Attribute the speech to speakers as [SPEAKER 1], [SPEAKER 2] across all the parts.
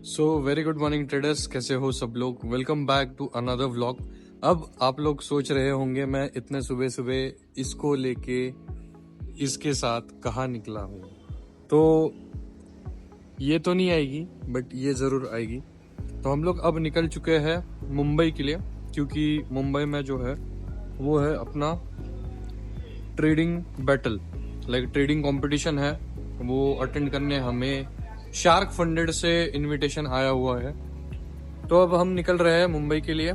[SPEAKER 1] सो very good morning traders, कैसे हो सब लोग। Welcome back to another vlog. अब आप लोग सोच रहे होंगे मैं इतने सुबह सुबह इसको लेके इसके साथ कहाँ निकला हूँ। तो ये तो नहीं आएगी, बट ये जरूर आएगी। तो हम लोग अब निकल चुके हैं मुंबई के लिए, क्योंकि मुंबई में जो है वो है अपना trading battle, like trading competition है। वो अटेंड करने हमें शार्क फंडेड से इनविटेशन आया हुआ है। तो अब हम निकल रहे हैं मुंबई के लिए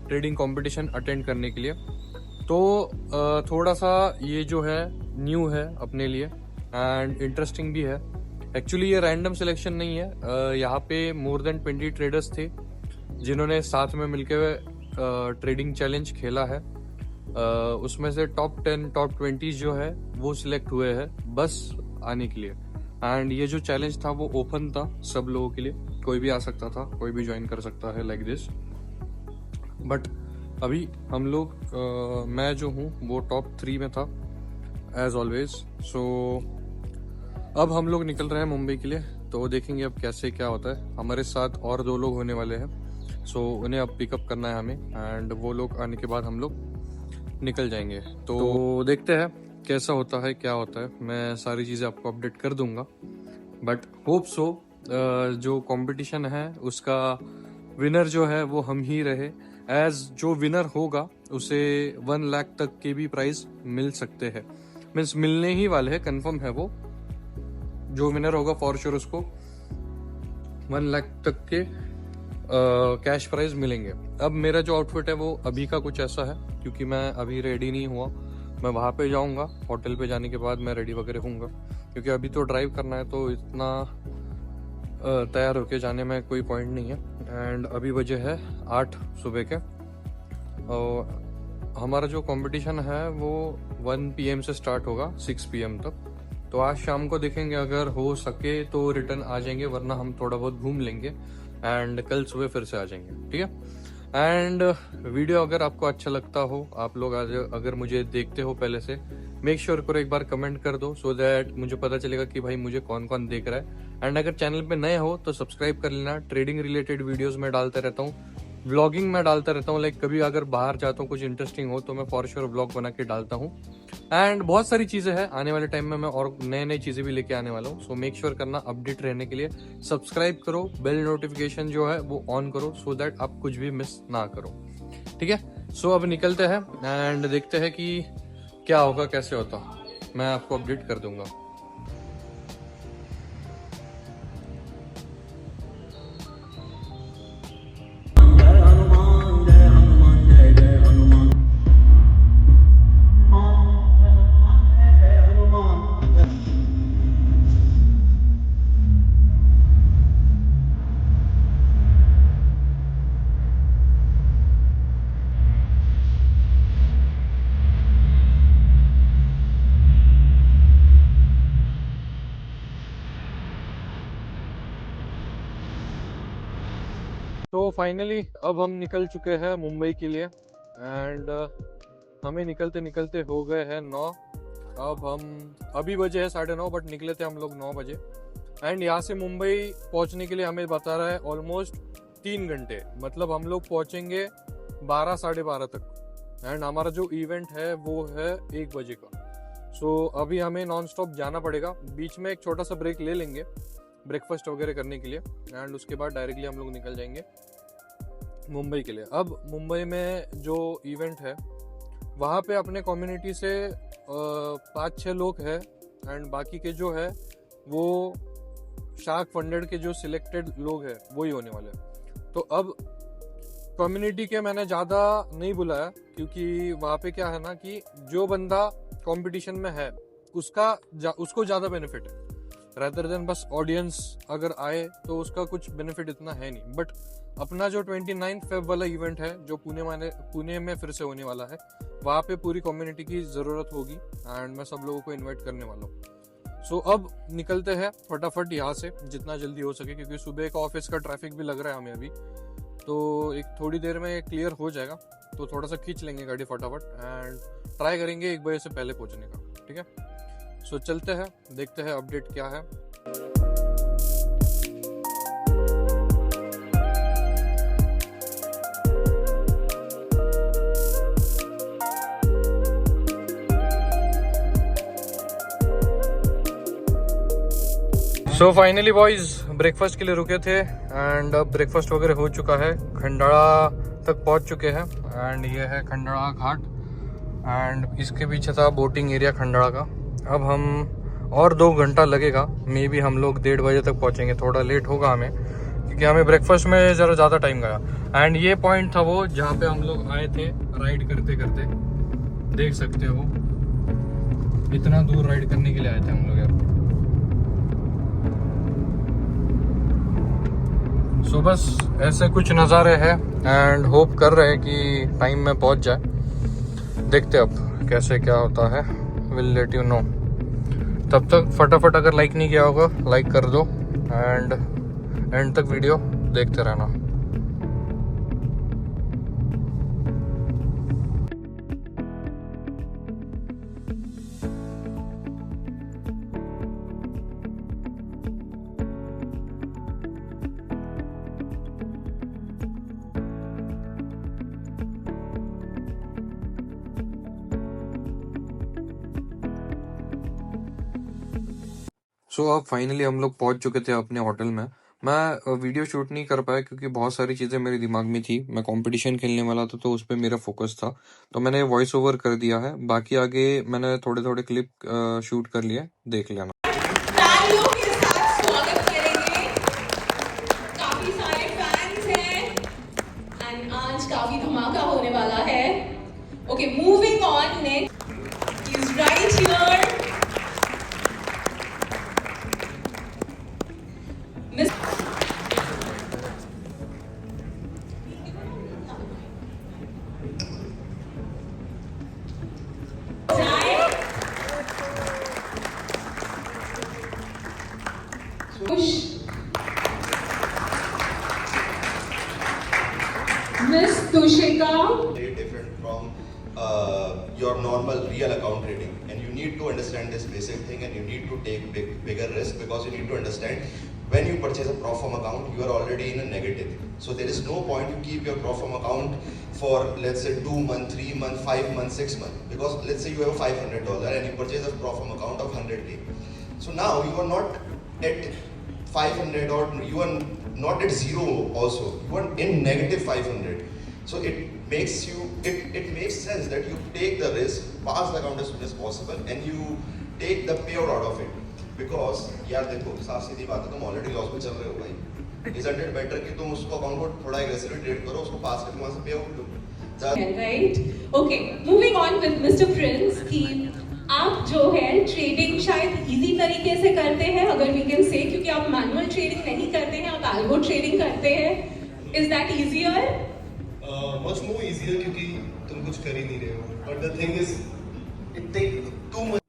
[SPEAKER 1] ट्रेडिंग कंपटीशन अटेंड करने के लिए। तो थोड़ा सा ये जो है न्यू है अपने लिए एंड इंटरेस्टिंग भी है। एक्चुअली ये रैंडम सिलेक्शन नहीं है। यहाँ पे मोर देन 20 ट्रेडर्स थे जिन्होंने साथ में मिलकर ट्रेडिंग चैलेंज खेला है। उसमें से टॉप 10 टॉप 20 जो है वो सिलेक्ट हुए हैं बस आने के लिए। एंड ये जो चैलेंज था वो ओपन था सब लोगों के लिए, कोई भी आ सकता था, कोई भी ज्वाइन कर सकता है लाइक दिस। बट अभी हम लोग मैं जो हूँ वो टॉप 3 में था एज ऑलवेज। सो अब हम लोग निकल रहे हैं मुंबई के लिए। तो देखेंगे अब कैसे क्या होता है। हमारे साथ और 2 लोग होने वाले हैं। सो उन्हें अब पिकअप करना है हमें, एंड वो लोग आने के बाद हम लोग निकल जाएंगे। तो देखते हैं कैसा होता है क्या होता है। मैं सारी चीज़ें आपको अपडेट कर दूंगा, बट होप सो जो कंपटीशन है उसका विनर जो है वो हम ही रहे। एज जो विनर होगा उसे 1 लाख तक के भी प्राइज मिल सकते हैं, मीन्स मिलने ही वाले हैं, कंफर्म है वो। जो विनर होगा फॉर श्योर उसको 1 लाख तक के कैश प्राइज मिलेंगे। अब मेरा जो आउटफिट है वो अभी का कुछ ऐसा है, क्योंकि मैं अभी रेडी नहीं हुआ। मैं वहाँ पे जाऊँगा, होटल पे जाने के बाद मैं रेडी वगैरह होऊंगा, क्योंकि अभी तो ड्राइव करना है, तो इतना तैयार होके जाने में कोई पॉइंट नहीं है। एंड अभी बजे है 8 सुबह के, और हमारा जो कंपटीशन है वो 1 PM से स्टार्ट होगा 6 PM तक। तो आज शाम को देखेंगे, अगर हो सके तो रिटर्न आ जाएंगे, वरना हम थोड़ा बहुत घूम लेंगे एंड कल सुबह फिर से आ जाएंगे, ठीक है। एंड वीडियो अगर आपको अच्छा लगता हो, आप लोग आज अगर मुझे देखते हो पहले से, मेक श्योर करो एक बार कमेंट कर दो, सो दैट मुझे पता चलेगा कि भाई मुझे कौन कौन देख रहा है। एंड अगर चैनल पे नए हो तो सब्सक्राइब कर लेना। ट्रेडिंग रिलेटेड वीडियोस में डालते रहता हूँ, व्लॉगिंग में डालता रहता हूँ। लाइक कभी अगर बाहर जाता हूँ कुछ इंटरेस्टिंग हो तो मैं फॉर श्योर व्लॉग बना के डालता हूँ। एंड बहुत सारी चीजें हैं आने वाले टाइम में, मैं और नए नई चीजें भी लेके आने वाला हूँ। सो मेक श्योर करना अपडेट रहने के लिए सब्सक्राइब करो, बेल नोटिफिकेशन जो है वो ऑन करो, सो दैट आप कुछ भी मिस ना करो, ठीक है। सो अब निकलते हैं एंड देखते हैं कि क्या होगा कैसे होता, मैं आपको अपडेट कर दूंगा। तो फाइनली अब हम निकल चुके हैं मुंबई के लिए। एंड हमें निकलते निकलते हो गए हैं 9। अब हम अभी बजे है 9:30, बट निकले थे हम लोग 9 बजे। एंड यहाँ से मुंबई पहुँचने के लिए हमें बता रहा है ऑलमोस्ट 3 घंटे, मतलब हम लोग पहुँचेंगे 12 साढ़े 12 तक। एंड हमारा जो इवेंट है वो है 1 बजे का। सो अभी हमें नॉन स्टॉप जाना पड़ेगा, बीच में एक छोटा सा ब्रेक ले लेंगे ब्रेकफास्ट वगैरह करने के लिए, एंड उसके बाद डायरेक्टली हम लोग निकल जाएंगे मुंबई के लिए। अब मुंबई में जो इवेंट है वहाँ पे अपने कम्युनिटी से 5-6 लोग हैं, एंड बाकी के जो है वो शार्क फंडेड के जो सिलेक्टेड लोग हैं वही होने वाले हैं। तो अब कम्युनिटी के मैंने ज़्यादा नहीं बुलाया, क्योंकि वहाँ पे क्या है ना कि जो बंदा कंपटीशन में है उसको ज़्यादा बेनिफिट है, रेदर देन बस ऑडियंस अगर आए तो उसका कुछ बेनिफिट इतना है नहीं। बट अपना जो 29 फेब वाला इवेंट है जो पुणे में फिर से होने वाला है, वहाँ पे पूरी कम्युनिटी की ज़रूरत होगी, एंड मैं सब लोगों को इनवाइट करने वाला हूँ। सो अब निकलते हैं फटाफट यहाँ से जितना जल्दी हो सके, क्योंकि सुबह का ऑफिस का ट्रैफिक भी लग रहा है हमें अभी। तो एक थोड़ी देर में क्लियर हो जाएगा, तो थोड़ा सा खींच लेंगे गाड़ी फटाफट, एंड ट्राई करेंगे 1 बजे से पहले पहुँचने का, ठीक है। सो चलते हैं, देखते हैं अपडेट क्या है। सो फाइनली बॉयज ब्रेकफास्ट के लिए रुके थे एंड अब ब्रेकफास्ट वगैरह हो चुका है, खंडाड़ा तक पहुंच चुके हैं एंड ये है खंडाड़ा घाट एंड इसके पीछे था बोटिंग एरिया खंडाड़ा का। अब हम और 2 घंटा लगेगा, मे बी हम लोग 1:30 बजे तक पहुंचेंगे। थोड़ा लेट होगा हमें क्योंकि हमें ब्रेकफास्ट में ज़रा ज़्यादा टाइम गया। एंड ये पॉइंट था वो जहाँ पे हम लोग आए थे राइड करते करते, देख सकते हो इतना दूर राइड करने के लिए आए थे हम लोग यार। सो बस ऐसे कुछ नज़ारे हैं एंड होप कर रहे हैं कि टाइम में पहुंच जाए। देखते अब कैसे क्या होता है, विल लेट यू नो। तब तक फटाफट अगर लाइक नहीं किया होगा लाइक कर दो एंड एंड तक वीडियो देखते रहना। सो अब फाइनली हम लोग पहुंच चुके थे अपने होटल में। मैं वीडियो शूट नहीं कर पाया क्योंकि बहुत सारी चीज़ें मेरे दिमाग में थी। मैं कंपटीशन खेलने वाला था तो उस पर मेरा फोकस था, तो मैंने वॉइस ओवर कर दिया है। बाकी आगे मैंने थोड़े थोड़े क्लिप शूट कर लिए, देख लेना।
[SPEAKER 2] तालियों के साथ स्वागत करेंगे। काफी सारे फैंस हैं एंड आज काफी धमाका होने वाला है। Okay, moving on, next is right here miss Miss Tushika.
[SPEAKER 3] Very different from your normal real account trading, and you need to understand this basic thing, and you need to take bigger risk because you need to understand when you purchase a Profirm account, you are already in a negative. So there is no point you keep your Profirm account for let's say 2 months, 3 months, 5 months, 6 months, because let's say you have a $500 and you purchase a Profirm account of 100K. So now you are not at 500 or you are not at zero also, you are in negative 500. So it makes sense that you take the risk, pass the account as soon as possible, and you take the payout out of it. Because यार देखो साफ सीधी बात है, तुम already loss में चल रहे हो भाई। Isn't it better कि तुम उसको अकाउंट को थोड़ा एग्रेसिवली ट्रेड करो, उसको पास करके वहाँ से पे out low.
[SPEAKER 2] Right. Okay, moving on with Mr. Prince कि आप जो है ट्रेडिंग शायद इजी तरीके से करते हैं, अगर वी कैन से, क्योंकि आप मैनुअल ट्रेडिंग नहीं करते हैं, आप एल्गो ट्रेडिंग करते हैं। Is that easier?
[SPEAKER 4] Much more easier क्योंकि तुम कुछ कर ही नहीं रहे हो, but the thing is it take too much.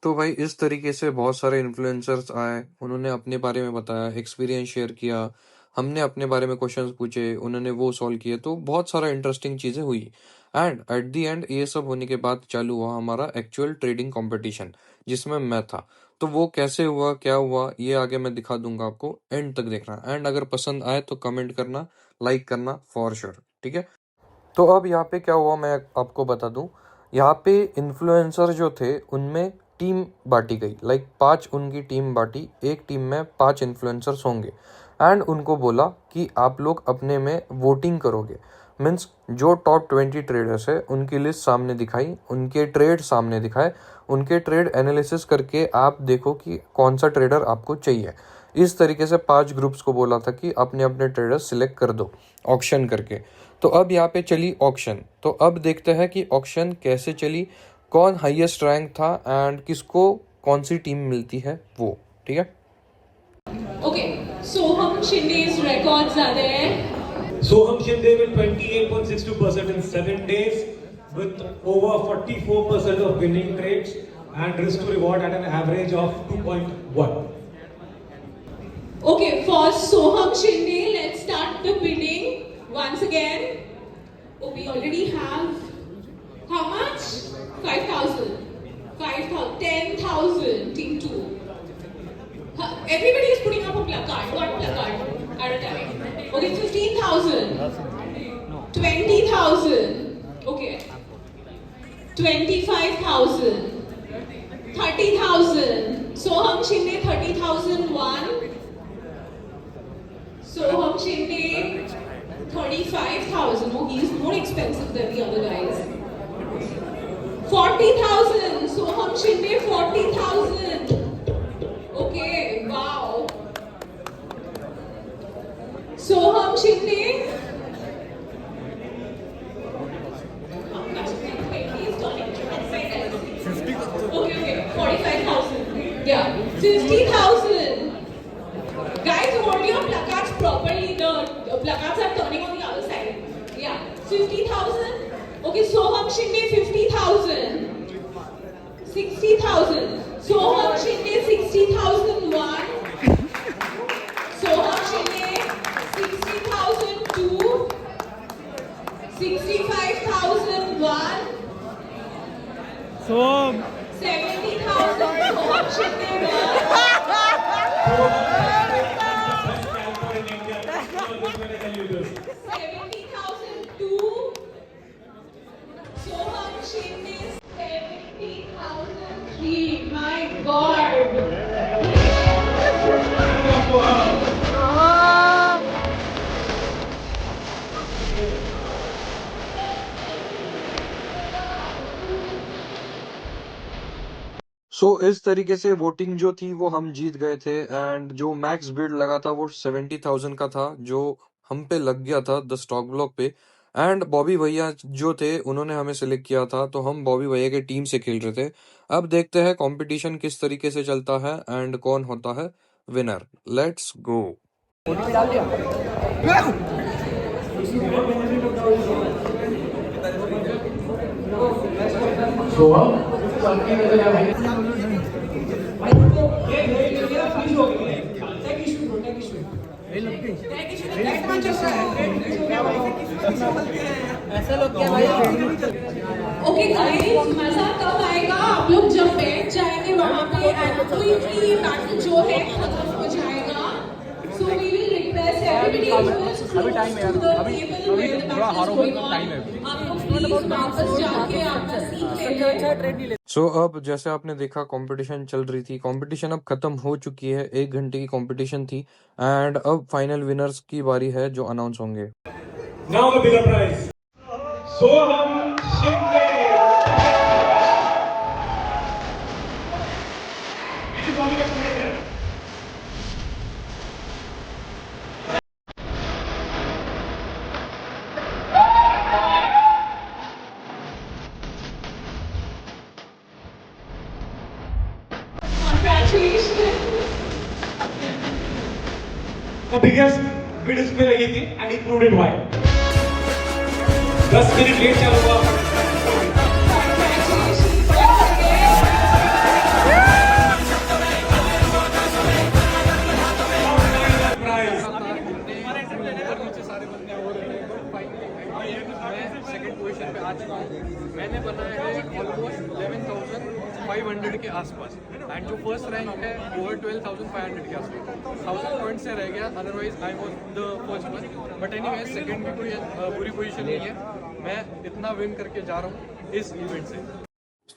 [SPEAKER 1] तो भाई इस तरीके से बहुत सारे इन्फ्लुएंसर्स आए, उन्होंने अपने बारे में बताया, एक्सपीरियंस शेयर किया, हमने अपने बारे में क्वेश्चंस पूछे, उन्होंने वो सॉल्व किए, तो बहुत सारा इंटरेस्टिंग चीज़ें हुई। एंड एट दी एंड ये सब होने के बाद चालू हुआ हमारा एक्चुअल ट्रेडिंग कंपटीशन जिसमें मैं था। तो वो कैसे हुआ, क्या हुआ, ये आगे मैं दिखा दूंगा आपको, एंड तक देखना। एंड अगर पसंद आए तो कमेंट करना, लाइक करना फॉर श्योर, ठीक है। तो अब यहाँ पे क्या हुआ मैं आपको बता दूं। यहाँ पे इन्फ्लुएंसर जो थे उनमें टीम बांटी गई, लाइक 5 उनकी टीम बांटी, एक टीम में 5 इन्फ्लुएंसर्स होंगे एंड उनको बोला कि आप लोग अपने में वोटिंग करोगे। मीन्स जो टॉप 20 ट्रेडर्स है उनकी लिस्ट सामने दिखाई, उनके ट्रेड सामने दिखाए, उनके ट्रेड एनालिसिस करके आप देखो कि कौन सा ट्रेडर आपको चाहिए। इस तरीके से 5 ग्रुप्स को बोला था कि अपने अपने ट्रेडर्स सिलेक्ट कर दो ऑक्शन करके। तो अब यहाँ पे चली ऑक्शन, तो अब देखते हैं कि ऑक्शन कैसे चली, कौन हाईएस्ट रैंक था एंड किसको कौन सी टीम मिलती है वो, ठीक है।
[SPEAKER 2] ओके, सोहम शिंदे's रिकॉर्ड्स आ रहे हैं।
[SPEAKER 5] Soham Shinde with 28.62% in 7 days with over 44% of winning trades and risk to reward at an average of 2.1.
[SPEAKER 2] Okay, for Soham Shinde, let's start the bidding once again. Oh, we already have how much? 5,000. 5,000. 10,000. Team 2. Everybody is putting up a placard. One placard at a time. Okay, 15,000. 20,000. Okay. 25,000. 30,000. Soham Shinde 30,001. Soham Shinde 35,000. Oh, he's more expensive than the other guys. 40,000. Soham Shinde 40,000. Okay, wow. Soham Shinde. Okay, 45,000. Yeah, 50,000. Guys, hold your placards properly. The placards are turning on the other side. Yeah, 50,000. Okay, Soham Shinde 50,000. 60,000. Soham Shinde 60,001. Soham Shinde 60,002. 65,001. 70,000. Soham Shinde 70,002. Soham Shinde 70,003. My God.
[SPEAKER 1] सो इस तरीके से voting जो थी वो हम जीत गए थे and जो मैक्स बिड लगा था वो 70,000 का था जो हम पे लग गया था द स्टॉक ब्लॉक पे। एंड बॉबी भैया जो थे उन्होंने हमें सिलेक्ट किया था तो हम बॉबी भैया के टीम से खेल रहे थे। अब देखते हैं कंपटीशन किस तरीके से चलता है एंड कौन होता है winner. Let's go.
[SPEAKER 2] Okay guys, मजा कब आएगा आप लोग जब बैठ जाएंगे वहां पे एंड कोई भी बैटल जो है खत्म हो जाएगा। So we will request everybody to to the table where the battle is going on. आप लोग प्लीज वापस जाके आपका सीट ले लें।
[SPEAKER 1] सो अब जैसे आपने देखा कंपटीशन चल रही थी, कंपटीशन अब खत्म हो चुकी है। 1 घंटे की कंपटीशन थी एंड अब फाइनल विनर्स की बारी है जो अनाउंस होंगे।
[SPEAKER 5] Now the bigger prize. Soham Shinde.
[SPEAKER 2] Congratulations.
[SPEAKER 5] The biggest bid इसमें लगी थी and he proved it why. 10 minute late चालू हुआ।
[SPEAKER 1] सेकंड पोजीशन पे आ चुका हूँ। मैंने बनाया है ऑलमोस्ट 11,500 के आसपास एंड जो फर्स्ट रैंक है वो है 12,500 के आसपास। 1000 पॉइंट से रह गया, otherwise I was the first one. But anyway second भी कोई बुरी पोजीशन नहीं है, मैं इतना विन करके जा रहा हूँ इस इवेंट से।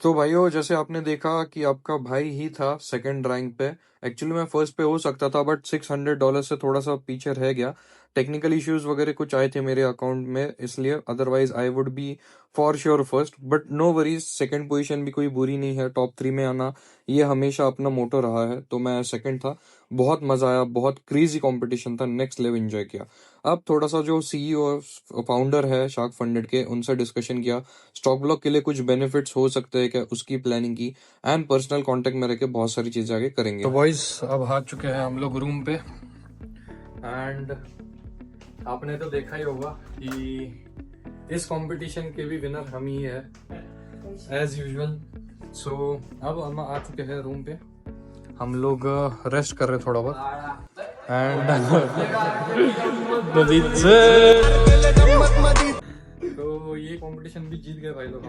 [SPEAKER 1] तो भाइयों जैसे आपने देखा कि आपका भाई ही था सेकंड रैंक पे। एक्चुअली मैं फर्स्ट पे हो सकता था बट $600 से थोड़ा सा पीछे रह गया। टेक्निकल इश्यूज वगैरह कुछ आए थे मेरे अकाउंट में इसलिए, otherwise I would be for sure first. But no worries, second position भी कोई बुरी नहीं है। टॉप 3 में आना ये हमेशा अपना मोटो रहा है, तो मैं सेकंड था। बहुत मजा आया, बहुत क्रेजी कंपटीशन था, नेक्स्ट लेवल एंजॉय किया। अब थोड़ा सा जो सीईओ फाउंडर है शार्क फंडेड के उनसे डिस्कशन किया, स्टॉक ब्लॉक के लिए कुछ बेनिफिट्स हो सकते हैं क्या, उसकी प्लानिंग की एंड पर्सनल कांटेक्ट में रह के बहुत सारी चीजें आगे करेंगे। तो बॉयज अब आ चुके हैं हम लोग रूम पे एंड आपने तो देखा ही होगा कि इस कंपटीशन के भी विनर हम ही है एज यूजुअल। सो अब हम आ चुके हैं रूम पे, हम लोग रेस्ट कर रहे थोड़ा बहुत एंड तो ये कंपटीशन भी जीत गए भाई लोग।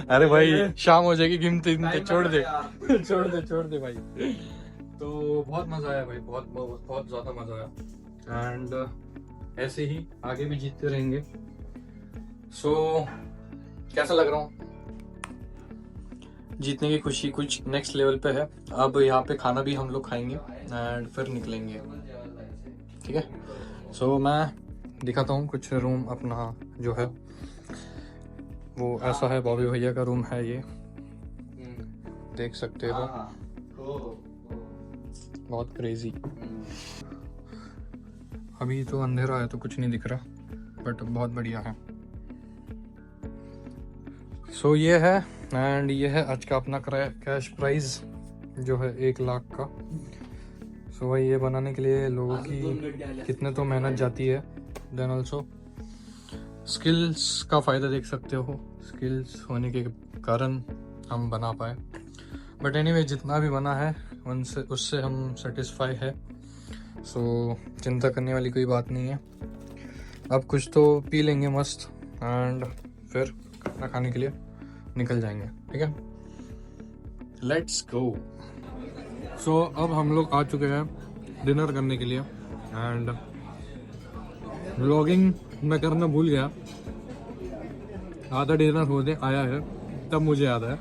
[SPEAKER 1] अरे भाई शाम हो जाएगी, गिनते गिनते छोड़ दे छोड़ दे भाई। तो बहुत मजा आया भाई, बहुत ज्यादा मजा आया एंड ऐसे ही आगे भी जीतते रहेंगे। सो कैसा लग रहा हूँ? जीतने की खुशी कुछ नेक्स्ट लेवल पे है। अब यहाँ पे खाना भी हम लोग खाएंगे एंड फिर निकलेंगे, ठीक है। सो मैं दिखाता हूँ कुछ रूम अपना जो है वो ऐसा है। बॉबी भैया का रूम है ये, देख सकते हो, बहुत क्रेजी। अभी तो अंधेरा है तो कुछ नहीं दिख रहा, बट बहुत बढ़िया है। सो ये है एंड ये है आज का अपना कैश प्राइज जो है 1 लाख का। सो भाई ये बनाने के लिए लोगों की कितने तो मेहनत जाती है। देन ऑल्सो स्किल्स का फ़ायदा देख सकते हो, स्किल्स होने के कारण हम बना पाए। बट एनीवे जितना भी बना है उनसे उससे हम सेटिस्फाई है। सो चिंता करने वाली कोई बात नहीं है। अब कुछ तो पी लेंगे मस्त एंड फिर खाना खाने के लिए निकल जाएंगे, ठीक है। Let's go. सो अब हम लोग आ चुके हैं डिनर करने के लिए एंड व्लॉगिंग मैं करना भूल गया। आधा डिनर होने आया है तब मुझे याद है,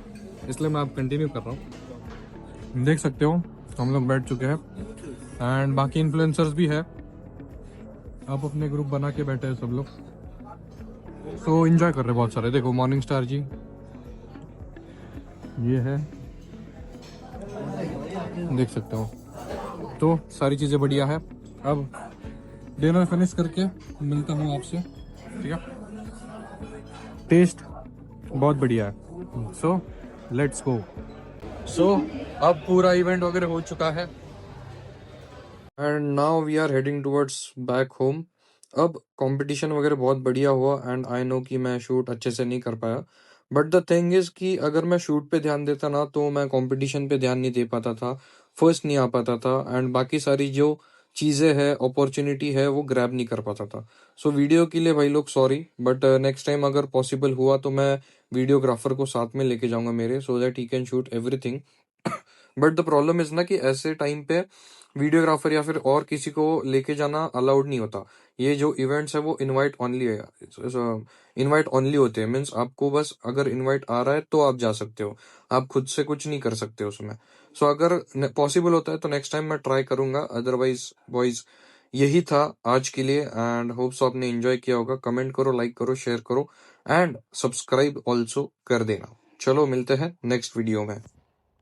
[SPEAKER 1] इसलिए मैं अब कंटिन्यू कर रहा हूँ। देख सकते हो हम लोग बैठ चुके हैं एंड बाकी इन्फ्लुएंसर्स भी है। आप अपने ग्रुप बना के बैठे हैं सब लोग, सो एंजॉय कर रहे हैं बहुत सारे। देखो मॉर्निंग स्टार जी ये है, देख सकते हो। तो सारी चीज़ें बढ़िया है। अब डिनर फिनिश करके मिलता हूँ आपसे, ठीक है। टेस्ट बहुत बढ़िया है। So let's go. सो अब पूरा इवेंट वगैरह हो चुका है and now we are heading towards back home. अब कंपटीशन वगैरह बहुत बढ़िया हुआ एंड आई नो कि मैं शूट अच्छे से नहीं कर पाया, बट द थिंग इज कि अगर मैं शूट पे ध्यान देता ना तो मैं कंपटीशन पे ध्यान नहीं दे पाता था, फर्स्ट नहीं आ पाता था एंड बाकी सारी जो चीज़ें है अपॉर्चुनिटी है वो ग्रैब नहीं कर पाता था। सो वीडियो के लिए भाई लोग सॉरी, बट नेक्स्ट टाइम अगर पॉसिबल हुआ तो मैं वीडियोग्राफर को साथ में लेके जाऊंगा मेरे, so that he can shoot everything. But the problem is ना कि ऐसे टाइम पे वीडियोग्राफर या फिर और किसी को लेके जाना अलाउड नहीं होता। ये जो इवेंट्स है वो इनवाइट ऑनली है, इनवाइट ऑनली होते हैं। मीन्स आपको बस अगर इनवाइट आ रहा है तो आप जा सकते हो, आप खुद से कुछ नहीं कर सकते उसमें। सो अगर पॉसिबल होता है तो नेक्स्ट टाइम मैं ट्राई करूंगा। अदरवाइज बॉयज यही था आज के लिए एंड होप्स आपने एंजॉय किया होगा। कमेंट करो, लाइक करो, शेयर करो एंड सब्सक्राइब ऑल्सो कर देना। चलो मिलते हैं नेक्स्ट वीडियो में।